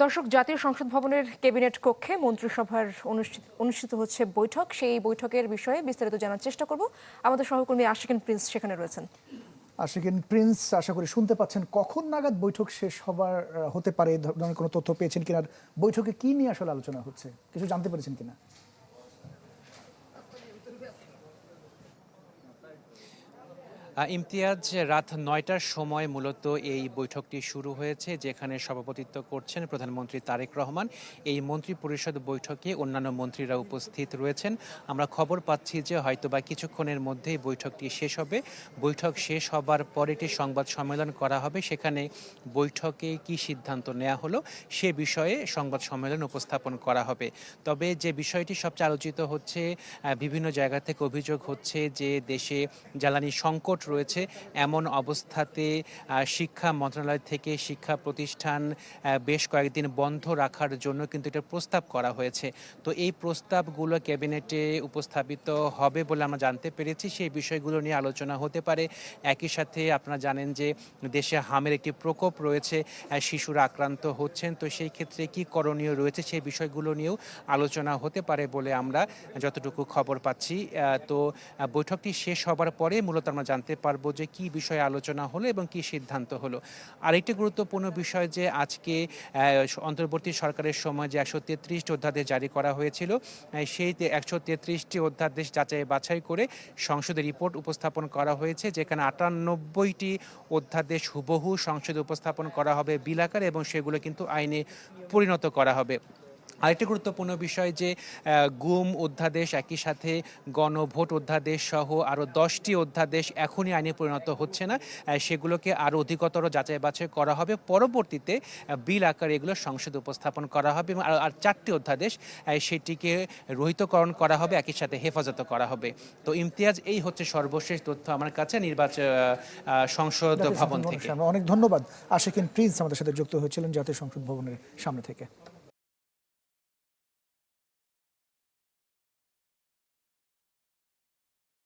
দর্শক, জাতীয় সংসদ ভবনের ক্যাবিনেট কক্ষে মন্ত্রিসভার অনুষ্ঠিত হচ্ছে বৈঠক। সেই বৈঠকের বিষয়ে বিস্তারিত জানার চেষ্টা করব। আমাদের সহকর্মী আশিকিন প্রিন্স সেখানে রয়েছেন। আশিকিন প্রিন্স, আশা করি শুনতে পাচ্ছেন। কখন নাগাদ বৈঠক শেষ হবার হতে পারে, এই ধরনের কোনো তথ্য পেয়েছেন কিনা? বৈঠকে কি নিয়ে আসলে আলোচনা হচ্ছে, কিছু জানতে পেরেছেন কিনা? ইমতিয়াজ, রাত ৯টার সময় মূলত এই বৈঠকটি শুরু হয়েছে, যেখানে সভাপতিত্ব করছেন প্রধানমন্ত্রী তারেক রহমান। এই মন্ত্রী পরিষদ বৈঠকে অন্যান্য মন্ত্রীরা উপস্থিত রয়েছেন। আমরা খবর পাচ্ছি যে হয়তোবা কিছুক্ষণের মধ্যেই বৈঠকটি শেষ হবে। বৈঠক শেষ হবার পরে একটি সংবাদ সম্মেলন করা হবে। সেখানে বৈঠকে কি সিদ্ধান্ত নেওয়া হলো সে বিষয়ে সংবাদ সম্মেলন উপস্থাপন করা হবে। তবে যে বিষয়টি সবচেয়ে আলোচিত হচ্ছে, বিভিন্ন জায়গা থেকে অভিযোগ হচ্ছে যে দেশে জ্বালানি সংকট রয়েছে। এমন অবস্থাতে শিক্ষা মন্ত্রণালয় থেকে শিক্ষা প্রতিষ্ঠান বেশ কয়েকদিন বন্ধ রাখার জন্য কিন্তু এটা প্রস্তাব করা হয়েছে। তো এই প্রস্তাবগুলো ক্যাবিনেটে উপস্থাপিত হবে বলে আমরা জানতে পেরেছি। সেই বিষয়গুলো নিয়ে আলোচনা হতে পারে। একই সাথে আপনারা জানেন যে দেশে হামের একটি প্রকোপ রয়েছে, শিশুরা আক্রান্ত হচ্ছেন। তো সেই ক্ষেত্রে কি করণীয় রয়েছে সেই বিষয়গুলো নিয়েও আলোচনা হতে পারে বলে আমরা যতটুকু খবর পাচ্ছি। তো বৈঠকটি শেষ হবার পরে মূলত আমরা জানতে পারবো যে কি বিষয়ে আলোচনা হলো এবং কি সিদ্ধান্ত হলো। আরেকটি গুরুত্বপূর্ণ বিষয় যে আজকে অন্তর্বর্তী সরকারের সময় যে 133টি অধ্যাদেশ জারি করা হয়েছিল, সেই 133টি অধ্যাদেশ যাচাই বাছাই করে সংসদে রিপোর্ট উপস্থাপন করা হয়েছে, যেখানে 98টি অধ্যাদেশ হুবহু সংসদে উপস্থাপন করা হবে বিল আকারে এবং সেগুলো কিন্তু আইনে পরিণত করা হবে। আরেকটি গুরুত্বপূর্ণ বিষয় যে গুম অধ্যাদেশ, একই সাথে গণভোট অধ্যাদেশ সহ আরও 10টি অধ্যাদেশ এখনই আইনে পরিণত হচ্ছে না। সেগুলোকে আরও অধিকতর যাচাই বাছাই করা হবে। পরবর্তীতে বিল আকারে এগুলো সংসদে উপস্থাপন করা হবে এবং আর 4টি অধ্যাদেশ সেটিকে রহিতকরণ করা হবে, একই সাথে হেফাজত করা হবে। তো ইমতিয়াজ, এই হচ্ছে সর্বশেষ তথ্য আমার কাছে সংসদ ভবন থেকে। অনেক ধন্যবাদ। আশিকিন প্রিন্স আমাদের সাথে যুক্ত হয়েছিলেন জাতীয় সংসদ ভবনের সামনে থেকে।